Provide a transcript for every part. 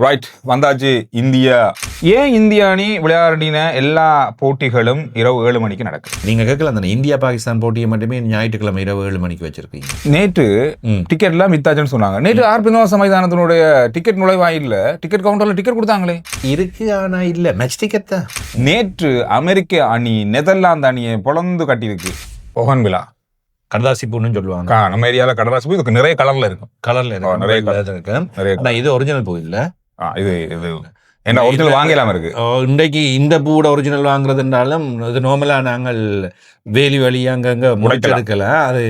Right வந்தாச்சு India. ஏன் இந்திய அணி விளையாடின எல்லா போட்டிகளும் இரவு 7 மணிக்கு நடக்குது? நீங்க கேட்கல அந்த இந்தியா பாகிஸ்தான் போட்டியை மட்டுமே ஞாயிற்றுக்கிழமை இரவு 7 மணிக்கு வச்சிருக்கீங்க. நேற்று டிக்கெட்லாம் வித்தாச்சுன்னு சொன்னாங்க. நேற்று ஆர்பினவாச மைதானத்தினுடைய டிக்கெட் நுழைவாயில்ல டிக்கெட் கவுண்டர்ல டிக்கெட் கொடுத்தாங்களே. இருக்கு, ஆனா இல்ல மேட்ச் டிக்கெட் தான். நேற்று அமெரிக்க அணி நெதர்லாந்து அணியை பொழந்து கட்டியிருக்கு. ஓகன் விழா கடதாசி பூன்னு சொல்லுவாங்க. நம்ம ஏரியால கடதாசி பூ இதுக்கு நிறைய கலர்ல இருக்கும். நிறைய இருக்கு. இது ஒரிஜினல் பூ இல்ல. இது என்ன ஒரிஜினல் வாங்கலாம இருக்கு. இன்றைக்கு இந்த பூவோட ஒரிஜினல் வாங்குறதுனாலும் இது நார்மலா நாங்கள் வேலி வழி அங்கங்க முளைச்செடுக்கலாம். அது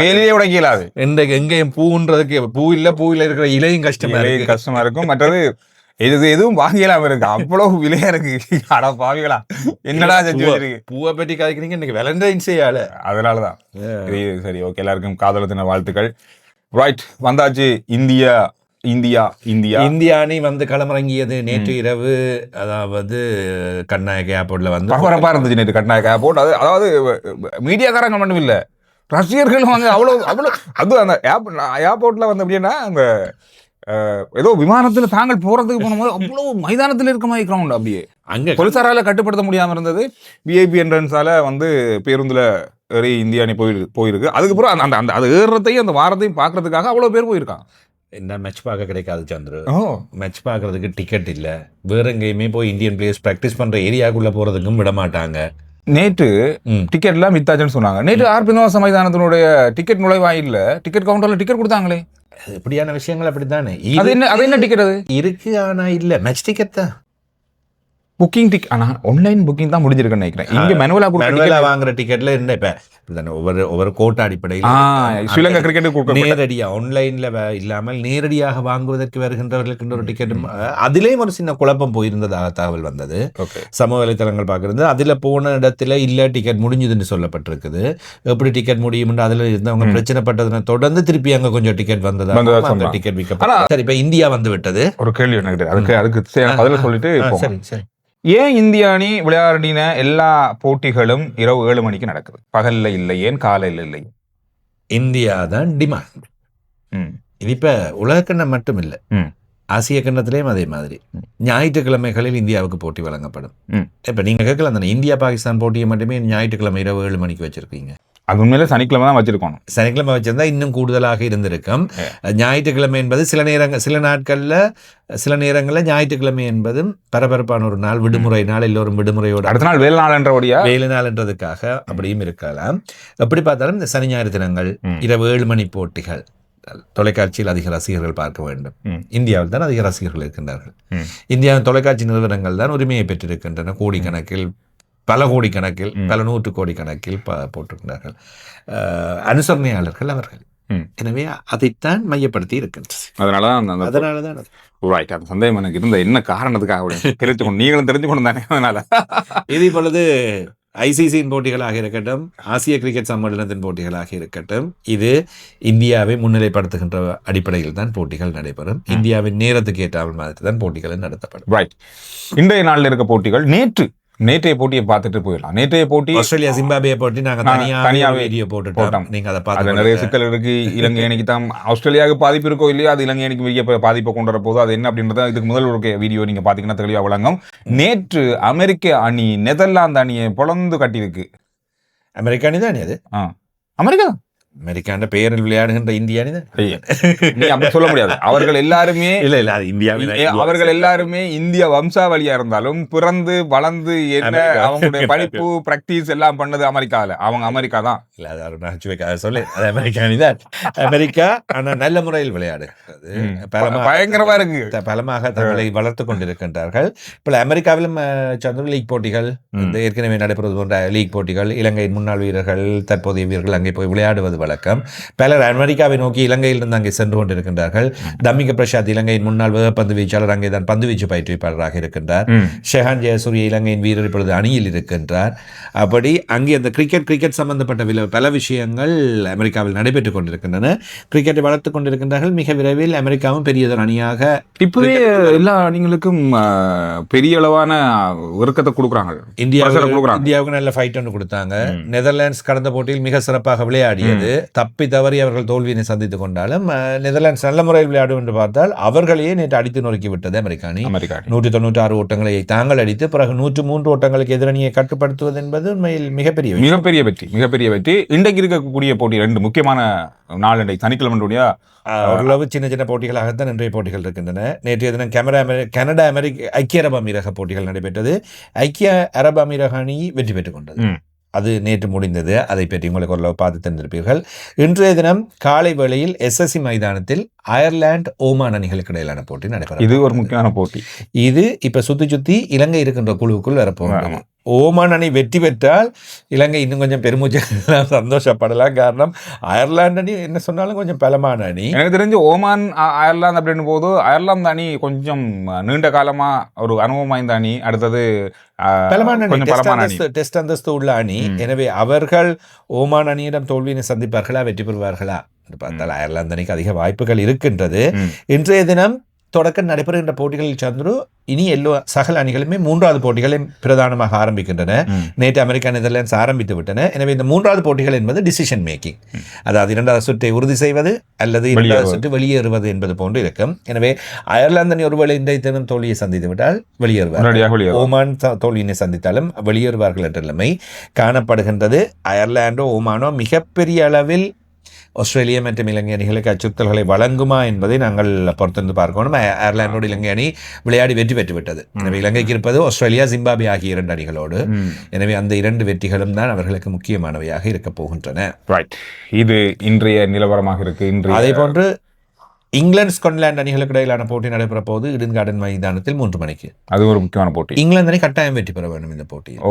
வேலியே உடைக்கலாது. இன்றைக்கு எங்கேயும் பூன்றதுக்கு பூ இல்ல இருக்கிற இலையும் கஷ்டமா இருக்கும். மற்றது எதுவும் வாங்கலாம இருக்கு. அவ்வளவு விலையா இருக்கு. அட பாவிகளா, என்னடா செஞ்சு வச்சிருக்கு. பூவை பற்றி காய்க்கிறீங்க இன்னைக்கு வேலண்டைன்ஸ் டே. அதனாலதான் சரி, ஓகே. எல்லாருக்கும் காதலர் தின வாழ்த்துக்கள். ரைட் வந்தாச்சு இந்தியா. இந்தியா இந்தியா இந்திய அணி களமிறங்கியது நேற்று இரவு. அதாவது கட்நாயக் ஏர்போர்ட்ல பரபரப்பா இருந்துச்சு நேற்று கட்நாயக் ஏர்போர்ட். அதாவது மீடியாக்காரங்க மட்டும் இல்ல, ரசிகர்களும் அவ்வளவு அது அந்த ஏர்போர்ட்ல அப்படின்னா அந்த ஏதோ விமானத்துல தாங்கள் போறதுக்கு போகும்போது அவ்வளவு மைதானத்துல இருக்க மாதிரி கிரவுண்ட் அப்படியே அங்க போலீசாரால கட்டுப்படுத்த முடியாம இருந்தது. விஐபி என்ட்ரன்ஸால பேருந்துல ஏறி இந்திய அணி போயிருக்கு. அதுக்கப்புறம் அந்த அது ஏறுறதையும் அந்த வாரத்தையும் பாக்குறதுக்காக அவ்வளவு பேர் போயிருக்காங்க. என்ன மேட்ச் பார்க்க கிடைக்காது சந்திரு. மேட்ச் பார்க்கறதுக்கு டிக்கெட் இல்ல. வேற எங்கேயுமே போய் இந்தியன் பிளேயர்ஸ் பிராக்டிஸ் பண்ற ஏரியாக்குள்ள போறதுக்கும் விட மாட்டாங்க. நேற்று டிக்கெட்லாம் வித்தாச்சுன்னு சொன்னாங்க. நேற்று ஆர்பினவாச மைதானத்தினுடைய டிக்கெட் நுழைவாயில்ல டிக்கெட் கவுண்டர்ல டிக்கெட் கொடுத்தாங்களே. இப்படியான விஷயங்கள் அப்படித்தானே. அது என்ன டிக்கெட் அது இருக்கு, ஆனா இல்ல மேட்ச் டிக்கெட் தான். புக்கிங் டிக்கெட் ஆனா ஆன்லைன் புக்கிங் தான் முடிஞ்சிருக்குன்னு நினைக்கிறேன். இங்க மேனுவலா வாங்குற டிக்கெட்ல என்ன இப்ப ஒவ்வொரு கோட்டா அடிப்படையில் ஸ்ரீலங்கா கிரிக்கெட் நேரடியா ஆன்லைன்ல இல்லாமல் நேரடியாக வாங்குவதற்கு வருகின்றவர்களுக்கு ஒரு டிக்கெட். அதிலேயும் ஒரு சின்ன குழப்பம் போயிருந்ததாக தகவல் வந்தது. சமூக வலைத்தளங்கள் பார்க்கறது. அதுல போன இடத்துல இல்ல டிக்கெட் முடிஞ்சதுன்னு சொல்லப்பட்டிருக்குது. எப்படி டிக்கெட் முடியும் அதுல இருந்தவங்க பிரச்சனைப்பட்டதுன்னு தொடர்ந்து திருப்பி அங்க கொஞ்சம் டிக்கெட் வந்ததா டிக்கெட் விற்க. சரி, இப்ப இந்தியா வந்து விட்டது. ஒரு கேள்வி அதுக்கு பதில சொல்லிட்டு சரி சரி ஏன் இந்திய அணி விளையாடின எல்லா போட்டிகளும் இரவு 7 மணிக்கு நடக்குது? பகல்ல இல்லை, ஏன் காலையில் இல்லை? இந்தியா தான் டிமாண்ட். இது இப்ப உலக கிண்ணம் மட்டும் இல்ல, ஆசிய கிண்ணத்திலேயும் அதே மாதிரி ஞாயிற்றுக்கிழமைகளில் இந்தியாவுக்கு போட்டி வழங்கப்படும். இப்ப நீங்க கேட்கல அந்த இந்தியா பாகிஸ்தான் போட்டியை மட்டுமே ஞாயிற்றுக்கிழமை இரவு 7 மணிக்கு வச்சிருக்கீங்க. அது உண்மையில சனிக்கிழமை தான் வச்சிருக்கணும். சனிக்கிழமை வச்சிருந்தா இன்னும் கூடுதலாக இருந்திருக்கும். ஞாயிற்றுக்கிழமை என்பது சில நேரங்களில் ஞாயிற்றுக்கிழமை என்பதும் பரபரப்பான ஒரு நாள், விடுமுறை நாள், எல்லோரும் விடுமுறையோடு அடுத்த நாள் வேலை நாள் என்றதுக்காக அப்படியும் இருக்கலாம். எப்படி பார்த்தாலும் இந்த சனி ஞாயிறு தினங்கள் இரவு 7 மணி போட்டிகள் தொலைக்காட்சியில் அதிக ரசிகர்கள் பார்க்க வேண்டும். இந்தியாவில் தான் அதிக ரசிகர்கள் இருக்கின்றார்கள். இந்தியாவின் தொலைக்காட்சி நிறுவனங்கள் தான் உரிமையை பெற்றிருக்கின்றன. கோடிக்கணக்கில், பல கோடிக்கணக்கில், பல 100 கோடி கணக்கில் போட்டிருக்கிறார்கள் அனுசரணையாளர்கள் அவர்கள். எனவே அதைத்தான் மையப்படுத்தி இருக்கின்றது. அதனாலதான் அந்த சந்தேகம் எனக்கு இருந்த என்ன காரணத்துக்காக தெரிஞ்சுக்கணும். நீங்களும் தெரிஞ்சுக்கணும் தானே. அதனால இது இப்பொழுது ஐசிசியின் போட்டிகளாக இருக்கட்டும், ஆசிய கிரிக்கெட் சம்மேளனத்தின் போட்டிகளாக இருக்கட்டும், இது இந்தியாவை முன்னிலைப்படுத்துகின்ற அடிப்படையில் தான் போட்டிகள் நடைபெறும். இந்தியாவின் நேரத்துக்கு ஏற்றாமல் மாதிரி தான் போட்டிகள் நடத்தப்படும். ரைட். இன்றைய நாளில் இருக்க போட்டிகள் நேற்றைய போட்டியை பார்த்துட்டு போயிடலாம். நேற்றைய போட்டி ஆஸ்திரேலியா ஜிம்பாப்வே போட்டி நாங்க தனியாவே வீடியோ போட்டுட்டோம். நீங்க அதை பார்த்து நிறைய சிக்கல் இருக்கு. இலங்கை அணிக்கு தான் ஆஸ்திரேலியாவுக்கு பாதிப்பு இருக்கோ இல்லையா, அது இலங்கை அணிக்கு பெரிய பாதிப்பை கொண்டு வர போது அது என்ன அப்படின்றத இதுக்கு முதல் ஒரு வீடியோ நீங்க பாத்தீங்கன்னா தெளிவா விளங்கும். நேற்று அமெரிக்க அணி நெதர்லாந்து அணியை பொழந்து கட்டியிருக்கு. அமெரிக்க அணி தான் அது. அமெரிக்கா அமெரிக்காண்ட பெயரில் விளையாடுகின்ற இந்திய அணி தான். அப்படி சொல்ல முடியாது. அவர்கள் எல்லாருமே அவர்கள் எல்லாருமே இந்திய வம்சாவளியா இருந்தாலும் பிறந்து வளர்ந்து என்ன அவங்களுடைய படிப்பு பிராக்டிஸ் எல்லாம் பண்ணது அமெரிக்கால. அவங்க அமெரிக்கா தான். சொல்லு அது அமெரிக்கா அணி தான். அமெரிக்கா ஆனா நல்ல முறையில் விளையாடுகிறது. பயங்கரமா இருக்கு. பலமாக தங்களை வளர்த்து கொண்டிருக்கின்றார்கள். இப்ப அமெரிக்காவிலும் சந்திர லீக் போட்டிகள், ஏற்கனவே நடைபெறுவது போன்ற லீக் போட்டிகள், இலங்கையின் முன்னாள் வீரர்கள், தற்போதைய வீரர்கள் அங்கே போய் விளையாடுவது வழக்கம். பலர் அமெரிக்காவை நோக்கி இலங்கையிலிருந்து அங்கே சென்று கொண்டிருக்கின்றார்கள். தம்மிக பிரசாத் இலங்கையின் முன்னாள் வேகப்பந்து வீச்சாளர், அங்கே தான் பந்து வீச்சு பயிற்றுவிப்பாளராக இருக்கின்றார். ஷெஹான் ஜெயசூரிய இலங்கையின் வீரர் இப்பொழுது அணியில் இருக்கின்றார். அப்படி அங்கே அந்த கிரிக்கெட் சம்பந்தப்பட்ட பல விஷயங்கள் அமெரிக்காவில் நடைபெற்றுக் கொண்டிருக்கின்றன. கிரிக்கெட்டை வளர்த்துக் கொண்டிருக்கின்றார்கள். மிக விரைவில் அமெரிக்காவும் பெரியதொரு அணியாக இப்பவே எல்லா அணிகளுக்கும் பெரிய அளவான ஒருக்கத்தை கொடுக்குறாங்க. இந்தியாவுக்கு நல்ல ஃபைட் ஒன்று கொடுத்தாங்க. நெதர்லாண்ட்ஸ் கடந்த போட்டியில் மிக சிறப்பாக விளையாடியது. தப்பி தவறி அவர்கள் தோல்வியினை சந்தித்துக் கொண்டாலும் நெதர்லாண்ட்ஸ் நல்ல முறையில் விளையாடும் என்று பார்த்தால் அவர்களையே நேற்று அடித்து நொறுக்கி விட்டது அமெரிக்கா அணி. 196 ஓட்டங்களை தாங்கள் அடித்து பிறகு 103 ஓட்டங்களுக்கு எதிரணியை கட்டுப்படுத்துவது என்பது உண்மையில் மிகப்பெரிய வெற்றி. இன்றைக்கு இருக்கக்கூடிய போட்டி 2 முக்கியமான நாளை சனிக்கிழமையுடைய ஓரளவு சின்ன போட்டிகளாகத்தான் இன்றைய போட்டிகள் இருக்கின்றன. நேற்றைய தினம் கனடா அமெரிக்க ஐக்கிய அரபு அமீரக போட்டிகள் நடைபெற்றது. ஐக்கிய அரபு அமீரக அணி வெற்றி பெற்றுக் கொண்டது. அது நேற்று முடிந்தது. அதை பற்றி உங்களுக்கு ஓரளவு பார்த்து தெரிந்திருப்பீர்கள். இன்றைய தினம் காலை வேளையில் SSC மைதானத்தில் அயர்லாந்து ஓமான் அணிகளுக்கு இடையிலான போட்டி நடைபெறும். இது ஒரு முக்கியமான போட்டி. இது இப்ப சுத்தி இலங்கை இருக்கின்ற குழுவுக்குள் வரப்போகிறது. ஓமான் அணி வெற்றி பெற்றால் இலங்கை இன்னும் கொஞ்சம் பெருமூச்சு சந்தோஷப்படலாம். காரணம் அயர்லாந்து அணி என்ன சொன்னாலும் கொஞ்சம் பலமான அணி. எனக்கு தெரிஞ்சு ஓமான் அயர்லாந்து அப்படின்னு போது அயர்லாந்து அணி கொஞ்சம் நீண்ட காலமா ஒரு அனுபவம் வாய்ந்த அணி. அடுத்தது டெஸ்ட் அந்தஸ்து உள்ள அணி. எனவே அவர்கள் ஓமான் அணியிடம் தோல்வியினை சந்திப்பார்களா வெற்றி பெறுவார்களா என்று பார்த்தால் அயர்லாந்து அணிக்கு அதிக வாய்ப்புகள் இருக்கின்றது. இன்றைய தினம் தொடக்க நடைபெறுகின்ற போட்டிகளில் சந்துரு இனி சகல அணிகளுமே 3வது போட்டிகளை பிரதானமாக ஆரம்பிக்கின்றன. நேற்று அமெரிக்கா நெதர்லாண்ட்ஸ் ஆரம்பித்து விட்டன. எனவே இந்த 3வது போட்டிகள் என்பது டிசிஷன் மேக்கிங், அதாவது 2வது சுற்றை உறுதி செய்வது அல்லது 2வது சுற்று வெளியேறுவது என்பது போன்று இருக்கும். எனவே அயர்லாந்து அணி ஒருவேளை இன்றைய தினம் தோல்வியை சந்தித்து விட்டால் வெளியேறுவார்கள். ஓமான் தோல்வியினை சந்தித்தாலும் வெளியேறுவார்கள் என்ற நிலைமை காணப்படுகின்றது. அயர்லாண்டோ ஓமானோ மிகப்பெரிய அளவில் ஆஸ்திரேலியா மற்றும் இலங்கை அணிகளுக்கு அச்சுறுத்தல்களை வழங்குமா என்பதை நாங்கள் பொறுத்திருந்து பார்க்கணும். அயர்லாண்டோடு இலங்கை அணி விளையாடி வெற்றி பெற்றுவிட்டது. எனவே இலங்கைக்கு இருப்பது ஆஸ்திரேலியா, ஜிம்பாப்வே ஆகிய 2 அணிகளோடு. எனவே அந்த 2 வெற்றிகளும் தான் அவர்களுக்கு முக்கியமானவையாக இருக்க போகின்றன. இது இன்றைய நிலவரமாக இருக்கு. அதே போன்று இங்கிலாந்து ஸ்காட்லாந்து அணிகளுக்கு இடையிலான போட்டி நடைபெற போது ஈடன் கார்டன் மைதானத்தில் 3 மணிக்கு. அது ஒரு முக்கியமான போட்டி. இங்கிலாந்து அணி கட்டாயம் வெற்றி பெற வேண்டும் இந்த போட்டியில்.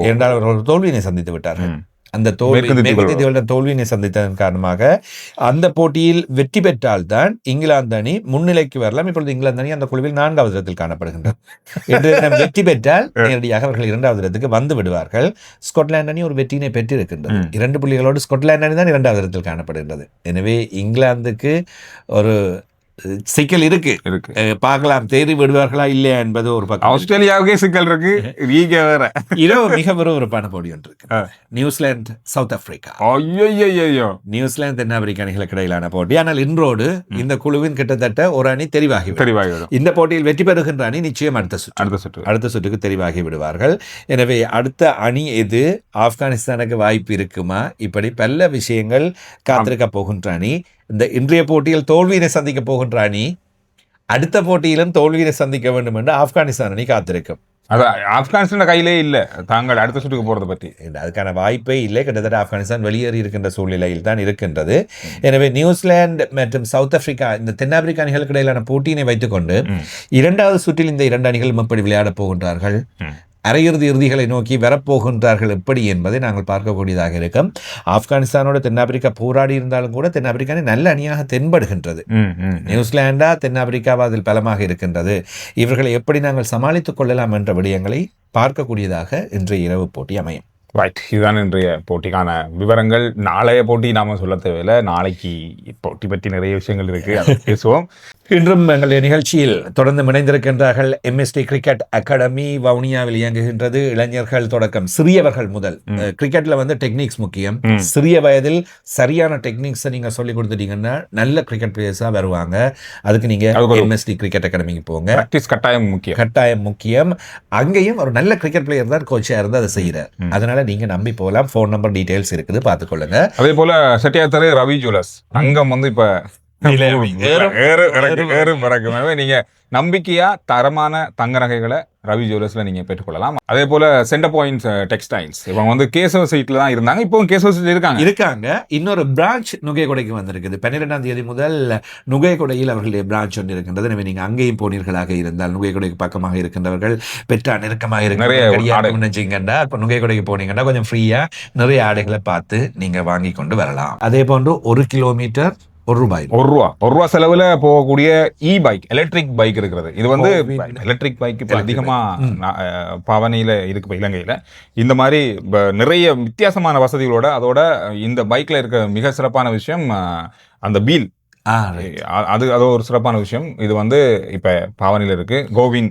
இரண்டாவது அவர்கள் தோல்வியினை சந்தித்து விட்டார்கள். அந்த தோல்வியினை சந்தித்ததன் காரணமாக அந்த போட்டியில் வெற்றி பெற்றால்தான் இங்கிலாந்து அணி முன்னிலைக்கு வரலாம். இப்பொழுது இங்கிலாந்து அணி அந்த குழுவில் 4வது இடத்தில் காணப்படுகின்றது. என்று வெற்றி பெற்றால் நேரடியாக அவர்கள் 2வது இடத்துக்கு வந்து விடுவார்கள். ஸ்காட்லாந்து அணி ஒரு வெற்றியினை பெற்றிருக்கின்றது. 2 புள்ளிகளோடு ஸ்காட்லாந்து அணி தான் 2வது இடத்தில் காணப்படுகின்றது. எனவே இங்கிலாந்துக்கு ஒரு சிக்கல் இருக்கு. பார்க்கலாம் தேறி விடுவார்களா இல்லையா என்பது ஒரு பக்கம். ஆஸ்திரேலியாவுக்கே சிக்கல் இருக்கு. இரவு மிக விறுவிறுப்பான போட்டி ஒன்று இருக்கு. New Zealand south Africa. நியூசிலாந்து தென்னாப்பிரிக்க அணிகளுக்கு இடையிலான போட்டி. ஆனால் இன்றோடு இந்த குழுவின் கிட்டத்தட்ட ஒரு அணி தெரிவாகிவிடும். இந்த போட்டியில் வெற்றி பெறுகின்ற அணி நிச்சயம் அடுத்த சுற்றுக்கு தெரிவாகி விடுவார்கள். எனவே அடுத்த அணி எது, ஆப்கானிஸ்தானுக்கு வாய்ப்பு இருக்குமா, இப்படி பல விஷயங்கள் காத்திருக்க போகின்ற அணி. இந்த இன்றைய போட்டியில் தோல்வியினை சந்திக்க போகின்ற அணி அடுத்த போட்டியிலும் தோல்வியினை சந்திக்க வேண்டும் என்று ஆப்கானிஸ்தான் அணி காத்திருக்கும். ஆப்கானிஸ்தான் கையிலே இல்லை தாங்கள் அடுத்த சுற்றுக்கு போறதை பற்றி. அதுக்கான வாய்ப்பே இல்லை. கிட்டத்தட்ட ஆப்கானிஸ்தான் வெளியேறி இருக்கின்ற சூழ்நிலையில் தான் இருக்கின்றது. எனவே நியூசிலாந்து மற்றும் சவுத் ஆப்பிரிக்கா இந்த தென்னாப்பிரிக்க அணிகளுக்கு இடையிலான போட்டியினை வைத்துக்கொண்டு 2வது சுற்றில் இந்த 2 அணிகளும் எப்படி விளையாடப் போகின்றார்கள், இறுதிகளை நோக்கி வரப்போகின்றார்கள் எப்படி என்பதை நாங்கள் பார்க்கக்கூடியதாக இருக்கும். ஆப்கானிஸ்தானோட தென்னாப்பிரிக்கா போராடி இருந்தாலும் கூட தென்னாப்பிரிக்கா நல்ல அணியாக தென்படுகின்றது. நியூசிலாண்டா தென்னாப்பிரிக்காவா அதில் பலமாக இருக்கின்றது. இவர்களை எப்படி நாங்கள் சமாளித்துக் கொள்ளலாம் என்ற விடயங்களை பார்க்கக்கூடியதாக இன்றைய இரவு போட்டி அமையும். இதுதான் இன்றைய போட்டிக்கான விவரங்கள். நாளைய போட்டி நாம சொல்ல தேவையில்லை. நாளைக்கு போட்டி பற்றி நிறைய விஷயங்கள் இருக்கு, அதை பேசுவோம். இன்றும் எங்களுடைய நிகழ்ச்சியில் தொடர்ந்து இணைந்திருக்கின்றார்கள். MST கிரிக்கெட் அகாடமி வவுனியாவில் இயங்குகின்றது. இளைஞர்கள் தொடக்கம் சிறியவர்கள் முதல். கிரிக்கெட்ல டெக்னிக்ஸ் முக்கியம். சிறிய வயதில் சரியான டெக்னிக்ஸை நீங்க சொல்லி கொடுத்துட்டீங்கன்னா நல்ல கிரிக்கெட் பிளேயர்ஸா வருவாங்க. அதுக்கு நீங்க MST கிரிக்கெட் அகாடமிக்கு போங்க. கட்டாயம் முக்கியம். அங்கேயும் ஒரு நல்ல கிரிக்கெட் பிளேயர் தான் கோச்சா இருந்து அதை செய்யறார். அதனால நீங்க நம்பி போகலாம். ஃபோன் நம்பர் டீடைல்ஸ் இருக்குது, பார்த்துக்கொள்ளுங்க. அதே போல செட்டியாத்தரை ரவி ஜுவல்லர்ஸ் அங்கம் இப்ப நீங்க நம்பிக்கையா தரமான தங்க நகைகளை ரவி ஜுவல்லர்ஸ்ல நீங்க பெற்றுக்கொள்ளலாம். அதே போல சென்டர் பாயிண்ட்ஸ் டெக்ஸ்டைல்ஸ் இவங்க கேசவ சைட்ல தான் இருந்தாங்க, இப்போ கேசவ சைட்ல இருக்காங்க. இன்னொரு பிரான்ச் நுகைக்கொடைக்கு வந்திருக்குது. 12ஆம் தேதி முதல் நுகைக்கொடையில் அவர்களுடைய பிரான்ச் ஒன்று இருக்கின்றது. எனவே நீங்க அங்கேயும் போனீர்களாக இருந்தால், நுகைக்கொடைக்கு பக்கமாக இருக்கின்றவர்கள் பெற்றா நெருக்கமாக இருக்கின்றா இப்ப நுகைக்கொடைக்கு போனீங்கன்னா கொஞ்சம் ஃப்ரீயா நிறைய ஆடைகளை பார்த்து நீங்க வாங்கி கொண்டு வரலாம். அதே போன்று 1 கிலோமீட்டர் ₹1 செலவுல போகக்கூடிய பைக், எலக்ட்ரிக் பைக் இருக்கிறது. இது எலக்ட்ரிக் பைக் இப்ப அதிகமா பாவனையில இருக்கு இலங்கையில. இந்த மாதிரி நிறைய வித்தியாசமான வசதிகளோட அதோட இந்த பைக்ல இருக்க மிக சிறப்பான விஷயம் அந்த வீல். அது ஒரு சிறப்பான விஷயம். இது இப்ப பாவனையில இருக்கு. CoWIN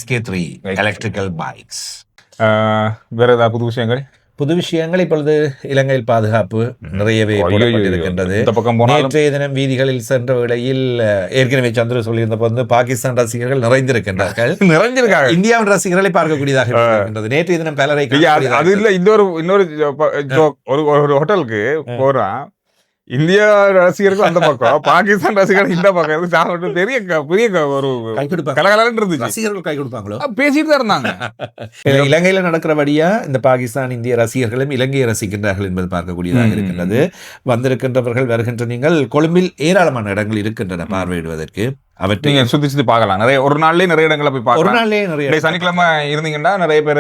SK3 electrical bikes. வேற ஏதாவது புது விஷயங்கள்? புது விஷயங்கள் இப்பொழுது இலங்கையில் பாதுகாப்பு நிறையவே போடப்பட்டிருக்கின்றது. இந்த பக்கம் போனாலும் நேற்றைய தினம் வீதிகளில் சென்ற வேளையில் ஏற்கனவே சந்திர சொல்லியிருந்த போது பாகிஸ்தான் ரசிகர்கள் நிறைந்திருக்கின்றார்கள். நிறைஞ்சிருக்காங்க. இந்தியாவின் ரசிகர்களை பார்க்கக்கூடியதாக இருக்கின்றது. நேற்றைய தினம் பலரை அது இல்ல, இன்னொரு ஒரு ஹோட்டலுக்கு போறான், இந்தியா ரசிகர்கள் அந்த பக்கம், பாகிஸ்தான் ரசிகர்கள் இந்த பக்கம் சாப்பிட்டு பெரிய ஒரு கை கொடுப்பாங்க. கலகலன்னு இருந்துச்சு. ரசிகர்கள் கை கொடுப்பாங்களோ பேசிட்டு தான் இருந்தாங்க. இலங்கையில நடக்கிறபடியா இந்த பாகிஸ்தான் இந்திய ரசிகர்களும் இலங்கையை ரசிக்கின்றார்கள் என்பது பார்க்கக்கூடியதாக இருக்கின்றது. வந்திருக்கின்றவர்கள் வருகின்ற நீங்கள் கொழும்பில் ஏராளமான இடங்கள் இருக்கின்றன பார்வையிடுவதற்கு. அவற்றை நீங்க சுத்தி பார்க்கலாம். ஒரு நாள்லயே நிறைய இடங்களை போய் ஒரு பார்க்கலாம். நாள்லயே நிறைய சனிக்கிழமை இருந்தீங்கன்னா நிறைய பேர்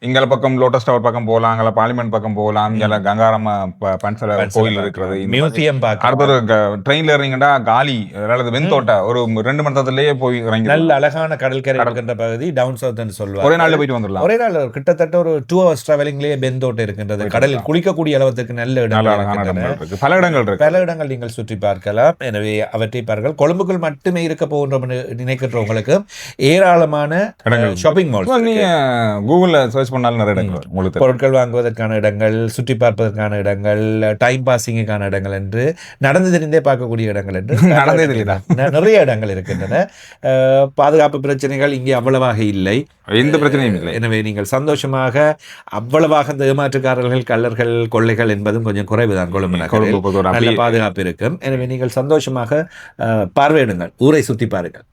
இங்கல பக்கம் லோட்டஸ் டவர் பக்கம் போகலாம், அங்கே பார்லிமெண்ட் பக்கம் போகலாம், இங்கே கங்காராம பன்சல கோயில் இருக்கிறது, மியூசியம் அடுத்த ட்ரெயின்ல இருந்தீங்கன்னா காலி அதாவது வெண்தோட்டா ஒரு 2 மணி நேரத்திலேயே போய் இறங்கி நல்ல அழகான கடற்கரை இருக்கின்ற பகுதி டவுன் சவுத் சொல்லுவாங்க. ஒரே நாள்ல போயிட்டு வந்துடலாம். ஒரே நாள் கிட்டத்தட்ட ஒரு 2 hours டிராவலிங்லேயே பெந்தோட்டம் இருக்கின்றது. கடலில் குளிக்கக்கூடிய அளவுக்கு நல்ல இடங்கள், பல இடங்கள் இருக்கு. பல இடங்கள் நீங்கள் சுற்றி பார்க்கலாம். எனவே அவற்றை பாருங்கள். கொழும்புக்குள் மட்டுமே இருக்க போகின்ற நினைக்கின்றவங்களுக்கு ஏராளமான ஷாப்பிங் மால், நீங்க கூகுள்ல சர்ச் பண்ணாலும் நிறைய இடங்கள் உங்களுக்கு பொருட்கள் வாங்குவதற்கான இடங்கள், சுற்றி பார்ப்பதற்கான இடங்கள், டைம் பாசிங்குக்கான இடங்கள் என்று நடந்து தெரிந்தே பார்க்கக்கூடிய இடங்கள் என்று நடந்தே தெரியுதா நிறைய இடங்கள் இருக்கின்றன. பாதுகாப்பு பிரச்சனைகள் இங்கே அவ்வளவாக இல்லை, எந்த பிரச்சனையும் இல்லை. எனவே நீங்கள் சந்தோஷமாக அவ்வளவாக இந்த ஏமாற்றுக்காரர்கள், கள்ளர்கள், கொள்ளைகள் என்பதும் கொஞ்சம் குறைவுதான். கொழும்பு நகரில் நல்ல பாதுகாப்பு இருக்கும். எனவே நீங்கள் சந்தோஷமாக பார்வையிடுங்கள், ஊரை சுற்றி பாருங்கள்.